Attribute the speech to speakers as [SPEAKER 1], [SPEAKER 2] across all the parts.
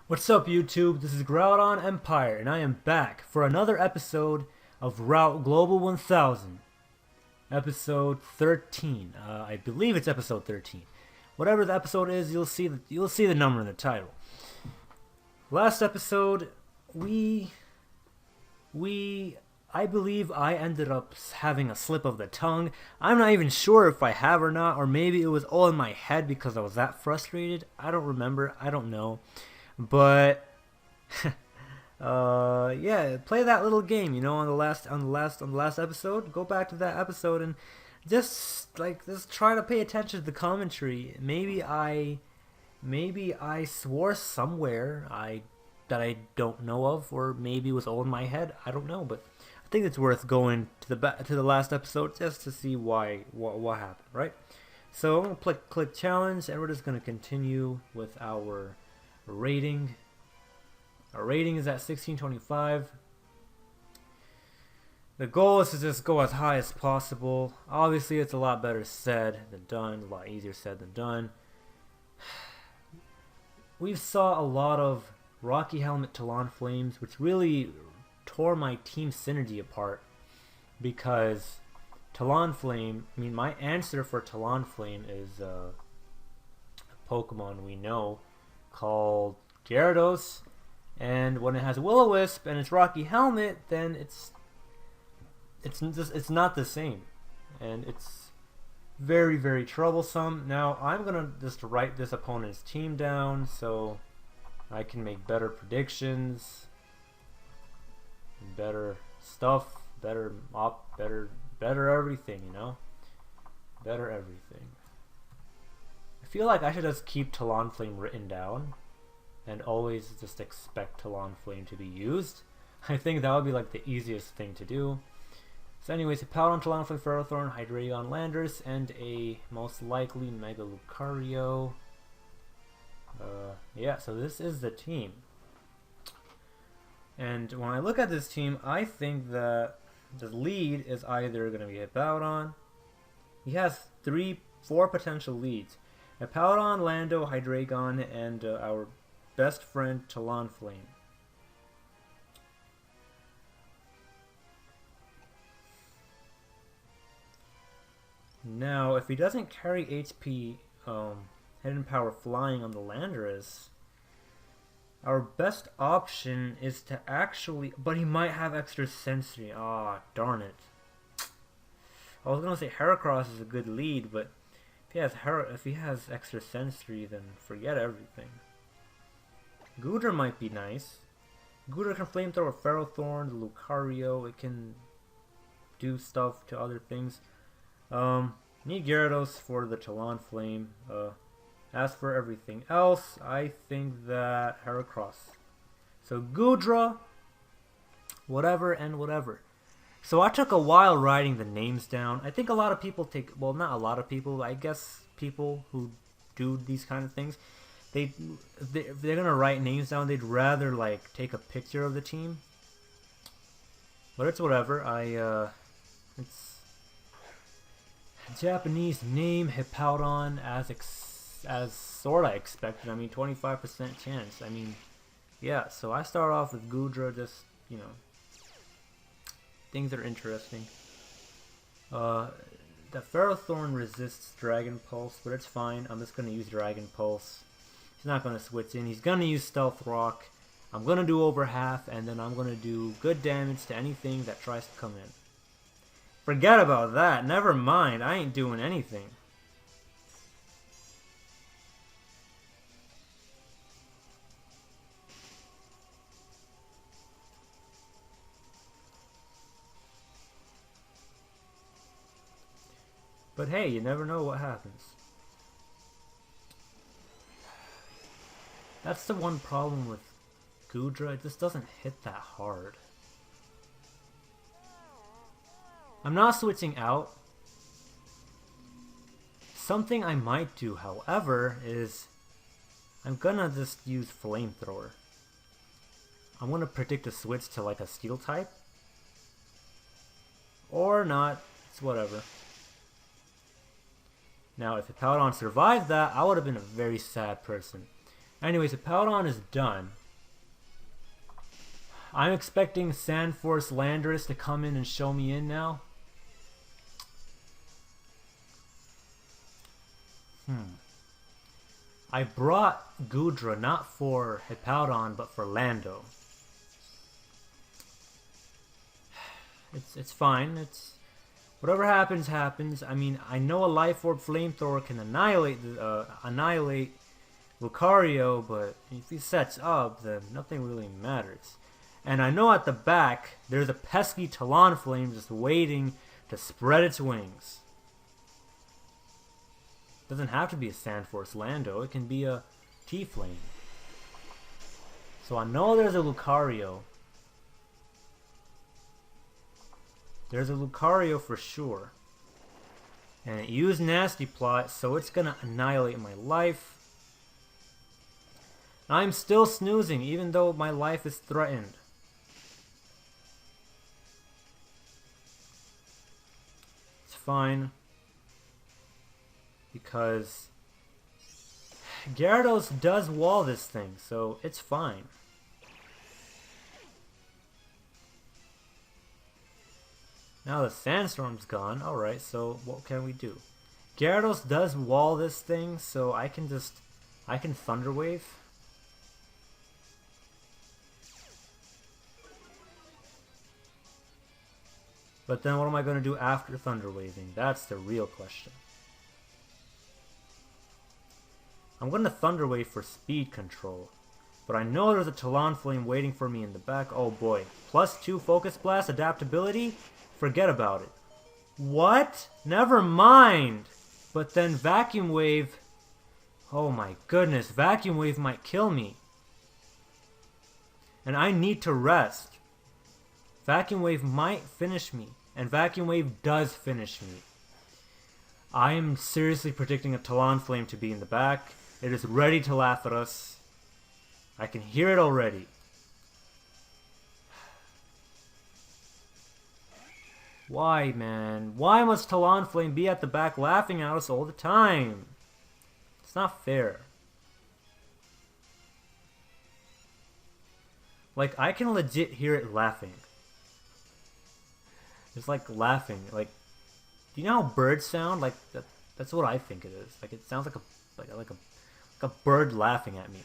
[SPEAKER 1] What's up, YouTube? This is GroudonEmpire, and I am back for another episode of Route Global 1000, episode 13. I believe it's episode 13. Whatever the episode is, you'll see the number in the title. Last episode, I believe I ended up having a slip of the tongue. I'm not even sure if I have or not, or maybe it was all in my head because I was that frustrated. I don't remember. I don't know. But yeah, play that little game, on the last episode. Go back to that episode and just try to pay attention to the commentary. Maybe I swore somewhere that I don't know of, or maybe it was all in my head. I don't know, but I think it's worth going to the last episode just to see what happened, right? So I'm gonna click challenge, and we're just gonna continue with our rating. Our rating is at 1625. The goal is to just go as high as possible. Obviously, it's a lot better said than done. A lot easier said than done. We saw a lot of Rocky Helmet Talonflames, which really tore my team synergy apart, because Talonflame, my answer for Talonflame is a Pokemon we know called Gyarados, and when it has Will-O-Wisp and it's Rocky Helmet, then it's not the same, and it's very, very troublesome. Now I'm gonna just write this opponent's team down so I can make better predictions, better stuff, better everything, better everything. I feel like I should just keep Talonflame written down and always just expect Talonflame to be used. I think that would be like the easiest thing to do. So anyways, a Powdon, Talonflame, Ferrothorn, Hydreigon, Landorus, and a most likely Mega Lucario. Yeah, so this is the team. And when I look at this team, I think that the lead is either going to be a Powdon. He has 4 potential leads. A Powdon, Lando, Hydreigon, and our best friend Talonflame. Now, if he doesn't carry HP, Hidden Power Flying on the Landorus, our best option is to actually... But he might have extra sensory. Ah, darn it. I was going to say Heracross is a good lead, but if he has extra sensory, then forget everything. Goodra might be nice. Goodra can flamethrower Ferrothorn, the Lucario. It can do stuff to other things. Need Gyarados for the Talonflame. As for everything else, I think that Heracross. So Goodra, whatever and whatever. So I took a while writing the names down. I think a lot of people take, well, not a lot of people, I guess people who do these kind of things, if they're gonna write names down, they'd rather like take a picture of the team. But it's whatever. It's a Japanese name, Hippowdon, as sorta expected. 25% chance. Yeah. So I start off with Goodra, just things that are interesting. The Ferrothorn resists Dragon Pulse, but it's fine. I'm just gonna use Dragon Pulse. He's not going to switch in. He's going to use Stealth Rock. I'm going to do over half, and then I'm going to do good damage to anything that tries to come in. Forget about that. Never mind. I ain't doing anything. But hey, you never know what happens. That's the one problem with Goodra, it just doesn't hit that hard. I'm not switching out. Something I might do, however, is I'm gonna just use Flamethrower. I'm gonna predict a switch to like a Steel type. Or not, it's whatever. Now, if Hippowdon survived that, I would have been a very sad person. Anyways, Hippowdon is done. I'm expecting Sandforce Landorus to come in and show me in now. I brought Gudra not for Hippowdon but for Lando. It's fine. It's whatever happens happens. I mean, I know a Life Orb Flamethrower can annihilate Lucario, but if he sets up, then nothing really matters. And I know at the back there's a pesky Talonflame just waiting to spread its wings. Doesn't have to be a Sandforce Lando, it can be a T-Flame. So I know there's a Lucario. There's a Lucario for sure. And it used Nasty Plot, so it's gonna annihilate my life. I'm still snoozing, even though my life is threatened. It's fine. Because Gyarados does wall this thing, so it's fine. Now the Sandstorm's gone. Alright, so what can we do? Gyarados does wall this thing, so I can Thunder Wave. But then what am I going to do after Thunder Waving? That's the real question. I'm going to Thunder Wave for speed control. But I know there's a Talonflame waiting for me in the back. Oh boy. +2 Focus Blast adaptability? Forget about it. What? Never mind! But then Vacuum Wave... Oh my goodness, Vacuum Wave might kill me. And I need to rest. Vacuum Wave might finish me. And Vacuum Wave does finish me. I am seriously predicting a Talonflame to be in the back. It is ready to laugh at us. I can hear it already. Why, man? Why must Talonflame be at the back laughing at us all the time? It's not fair. Like, I can legit hear it laughing. It's like laughing. Like, do you know how birds sound? Like, that's what I think it is. Like, it sounds like a bird laughing at me.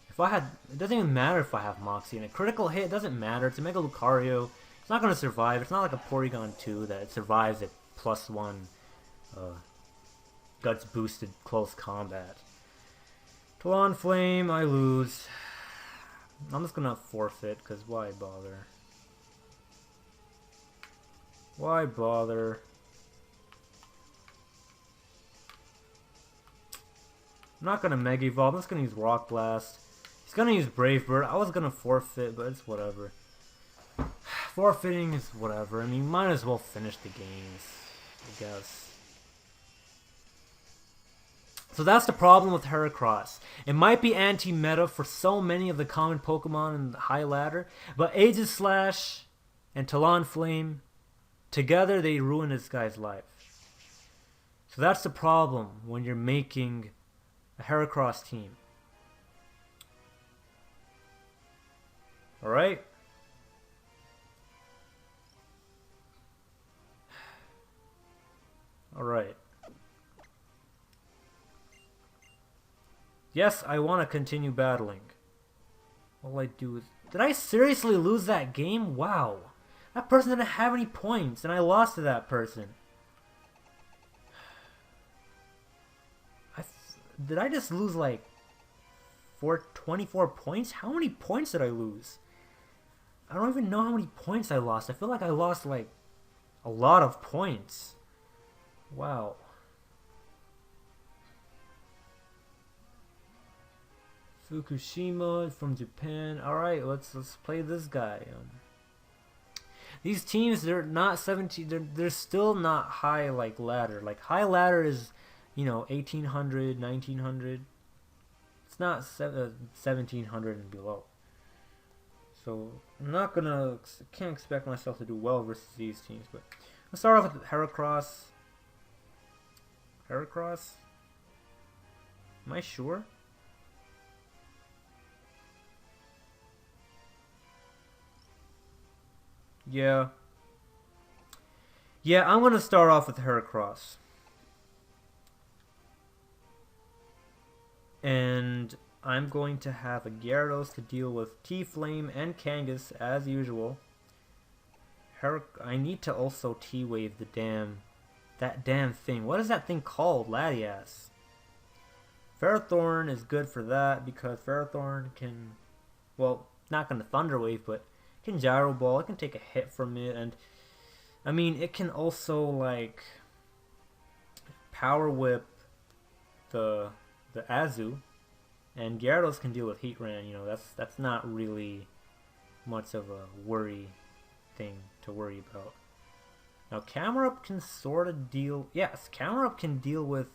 [SPEAKER 1] If I had... It doesn't even matter if I have Moxie. And a critical hit, it doesn't matter. It's a Mega Lucario. It's not going to survive. It's not like a Porygon 2 that it survives at +1 Guts boosted close combat. Talonflame, I lose. I'm just going to forfeit, because why bother? Why bother? I'm not going to Mega Evolve. I'm just going to use Rock Blast. He's going to use Brave Bird. I was going to forfeit, but it's whatever. Forfeiting is whatever. I mean, might as well finish the games, I guess. So that's the problem with Heracross. It might be anti-meta for so many of the common Pokemon in the high ladder, but Aegislash and Talonflame, together they ruin this guy's life. So that's the problem when you're making a Heracross team. Alright? Alright. Yes, I want to continue battling. All I do is... Did I seriously lose that game? Wow. That person didn't have any points, and I lost to that person. Did I just lose like 24 points? How many points did I lose? I don't even know how many points I lost. I feel like I lost like a lot of points. Wow. Fukushima from Japan. Alright, let's play this guy. These teams, they're not 17, they're still not high like ladder. Like high ladder is, you know, 1800, 1900. It's not 1700 and below. So I'm not gonna, can't expect myself to do well versus these teams. But let's start off with Heracross. Heracross? Am I sure? Yeah. Yeah, I'm gonna start off with Heracross. And I'm going to have a Gyarados to deal with T-Flame and Kangas as usual. I need to also T-Wave that damn thing. What is that thing called? Latias. Ferrothorn is good for that because Ferrothorn can, well, not gonna Thunder Wave, but can Gyro Ball. It can take a hit from it, and I mean it can also like Power Whip the Azu, and Gyarados can deal with Heatran. You know, that's not really much of a worry thing to worry about. Now Camerupt can sort of deal. Yes, Camerupt can deal with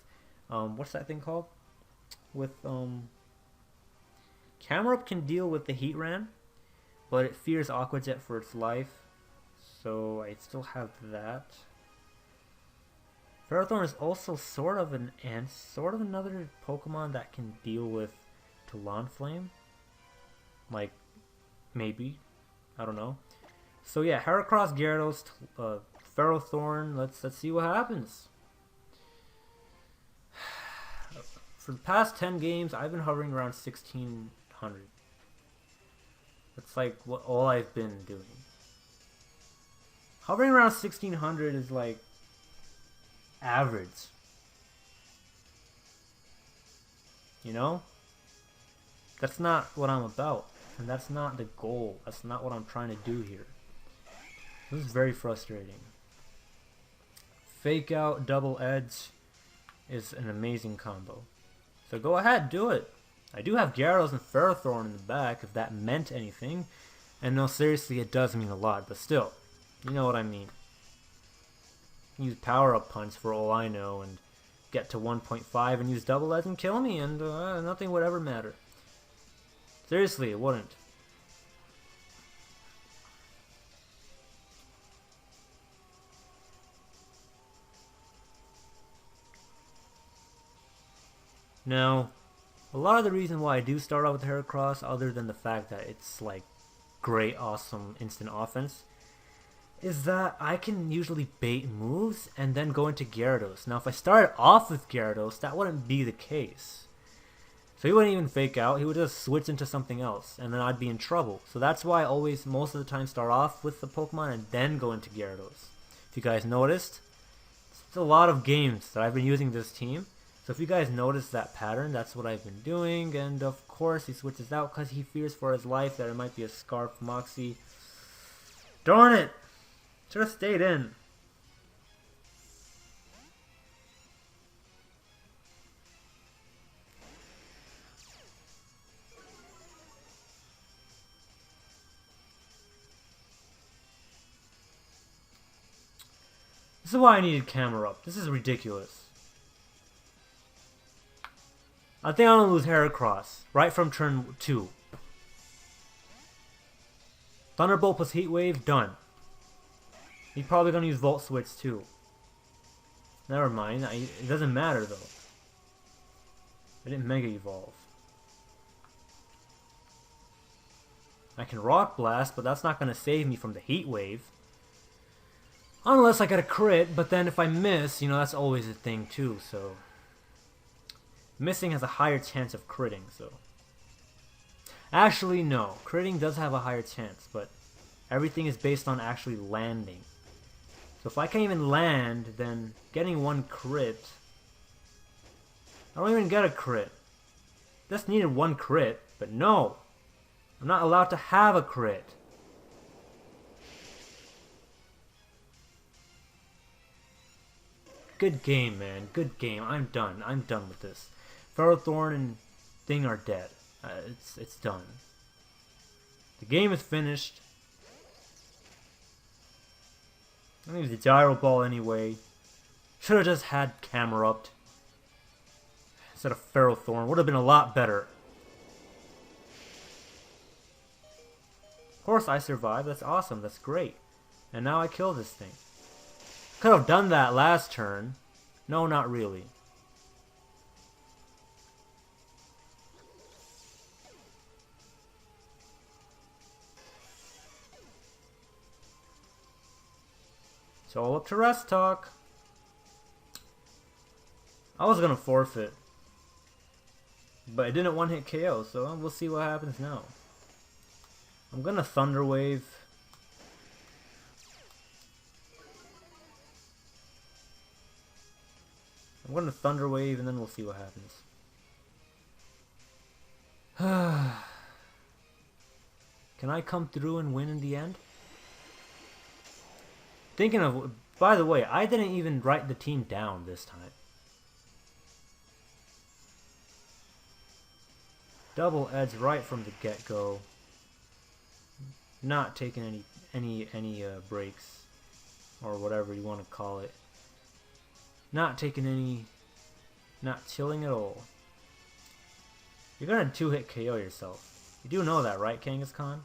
[SPEAKER 1] what's that thing called? With Camerupt can deal with the Heatran, but it fears Aqua Jet for its life, so I still have that. Ferrothorn is also sort of another Pokemon that can deal with Talonflame. Like, maybe. I don't know. So yeah, Heracross, Gyarados, Ferrothorn, let's see what happens. For the past 10 games, I've been hovering around 1600. That's like all I've been doing. Hovering around 1600 is like average. You know? That's not what I'm about. And that's not the goal. That's not what I'm trying to do here. This is very frustrating. Fake Out, Double Edge is an amazing combo. So go ahead, do it. I do have Gyarados and Ferrothorn in the back, if that meant anything. And no, seriously, it does mean a lot, but still, you know what I mean. Use Power-Up Punch for all I know, and get to 1.5 and use Double Edge and kill me, and nothing would ever matter. Seriously, it wouldn't. Now, a lot of the reason why I do start off with Heracross, other than the fact that it's like great, awesome, instant offense, is that I can usually bait moves and then go into Gyarados. Now, if I started off with Gyarados, that wouldn't be the case. So he wouldn't even fake out, he would just switch into something else, and then I'd be in trouble. So that's why I always, most of the time, start off with the Pokemon and then go into Gyarados. If you guys noticed, it's a lot of games that I've been using this team. So if you guys notice that pattern, that's what I've been doing. And of course, he switches out because he fears for his life that it might be a Scarf Moxie. Darn it! Should have stayed in. This is why I needed Camerupt. This is ridiculous. I think I'm going to lose Heracross right from turn 2. Thunderbolt plus Heat Wave, done. He's probably going to use Volt Switch too. Never mind, it doesn't matter though. I didn't Mega Evolve. I can Rock Blast, but that's not going to save me from the Heat Wave. Unless I get a crit, but then if I miss, you know, that's always a thing too, so... Missing has a higher chance of critting, so... Actually, no. Critting does have a higher chance, but everything is based on actually landing. So if I can't even land, then getting one crit... I don't even get a crit. Just needed one crit, but no! I'm not allowed to have a crit. Good game, man. Good game. I'm done. I'm done with this. Ferrothorn and Thing are dead. It's done. The game is finished. I'm gonna use the Gyro Ball anyway. Should have just had Camerupt instead of Ferrothorn. Would have been a lot better. Of course I survived. That's awesome. That's great. And now I kill this thing. Could have done that last turn. No, not really. It's all up to rest talk. I was gonna forfeit, but it didn't one-hit KO, so we'll see what happens now. I'm gonna Thunder Wave. I'm gonna Thunder Wave, and then we'll see what happens. Can I come through and win in the end? Thinking of, by the way, I didn't even write the team down this time. Double edge right from the get-go. Not taking any breaks, or whatever you want to call it. Not taking any, not chilling at all. You're gonna 2-hit KO yourself. You do know that, right, Kangaskhan?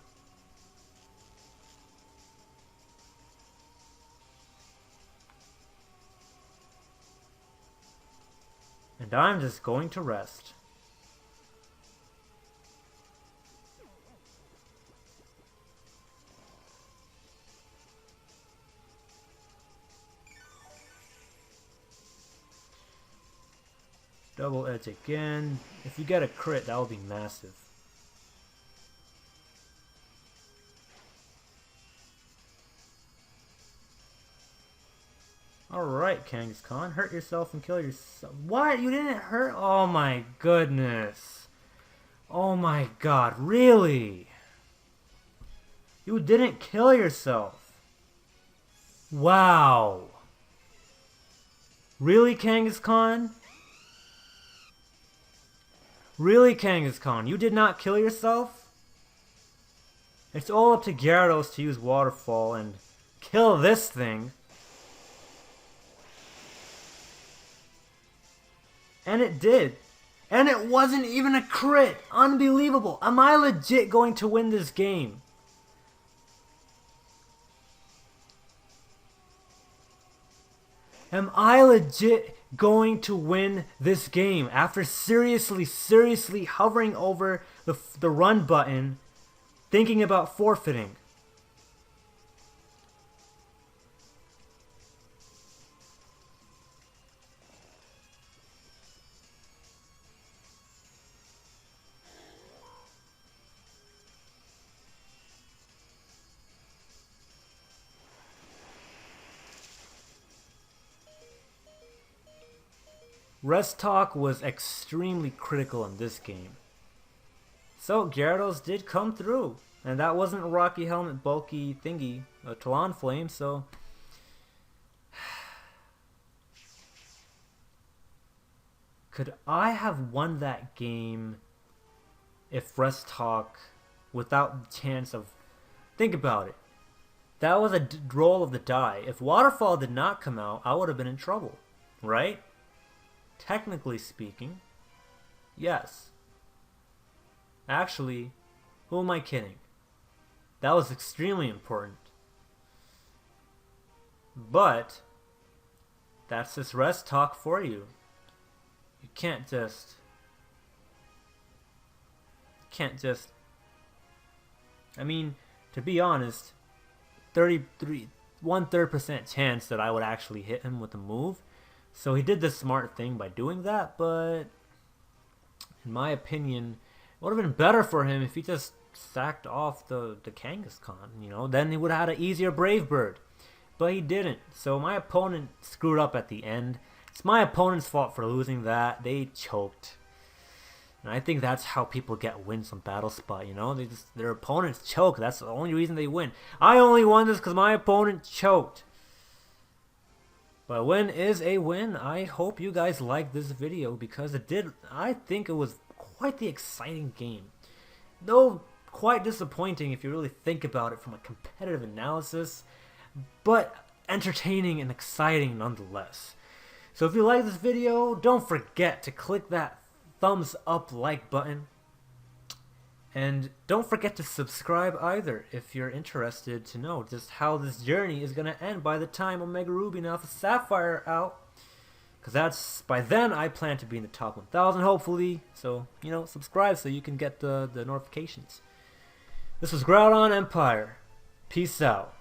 [SPEAKER 1] And I'm just going to rest. Double edge again. If you get a crit, that would be massive. Alright, Kangaskhan. Hurt yourself and kill yourself. What? You didn't hurt? Oh my goodness. Oh my god. Really? You didn't kill yourself. Wow. Really, Kangaskhan? Really, Kangaskhan? You did not kill yourself? It's all up to Gyarados to use Waterfall and kill this thing. And it did. And it wasn't even a crit. Unbelievable. Am I legit going to win this game? Am I legit going to win this game after seriously hovering over the run button, thinking about forfeiting? Rest Talk was extremely critical in this game. So Gyarados did come through. And that wasn't a Rocky Helmet bulky thingy, a Talonflame, so... Could I have won that game if Rest Talk, without the chance of... Think about it. That was a roll of the die. If Waterfall did not come out, I would have been in trouble, right? Technically speaking, yes. Actually, who am I kidding? That was extremely important. But, that's just Rest Talk for you. You can't just... I mean, to be honest, 1/3% chance that I would actually hit him with a move. So he did the smart thing by doing that, but in my opinion, it would have been better for him if he just sacked off the Kangaskhan, you know, then he would have had an easier Brave Bird. But he didn't, so my opponent screwed up at the end. It's my opponent's fault for losing that. They choked. And I think that's how people get wins on Battle Spot, you know, their opponents choke. That's the only reason they win. I only won this because my opponent choked. But a win is a win. I hope you guys liked this video because it did. I think it was quite the exciting game. Though quite disappointing if you really think about it from a competitive analysis. But entertaining and exciting nonetheless. So if you like this video, don't forget to click that thumbs up like button. And don't forget to subscribe either if you're interested to know just how this journey is going to end by the time Omega Ruby and Alpha Sapphire are out. Because that's, by then, I plan to be in the top 1,000 hopefully. So, you know, subscribe so you can get the notifications. This was GroudonEmpire. Peace out.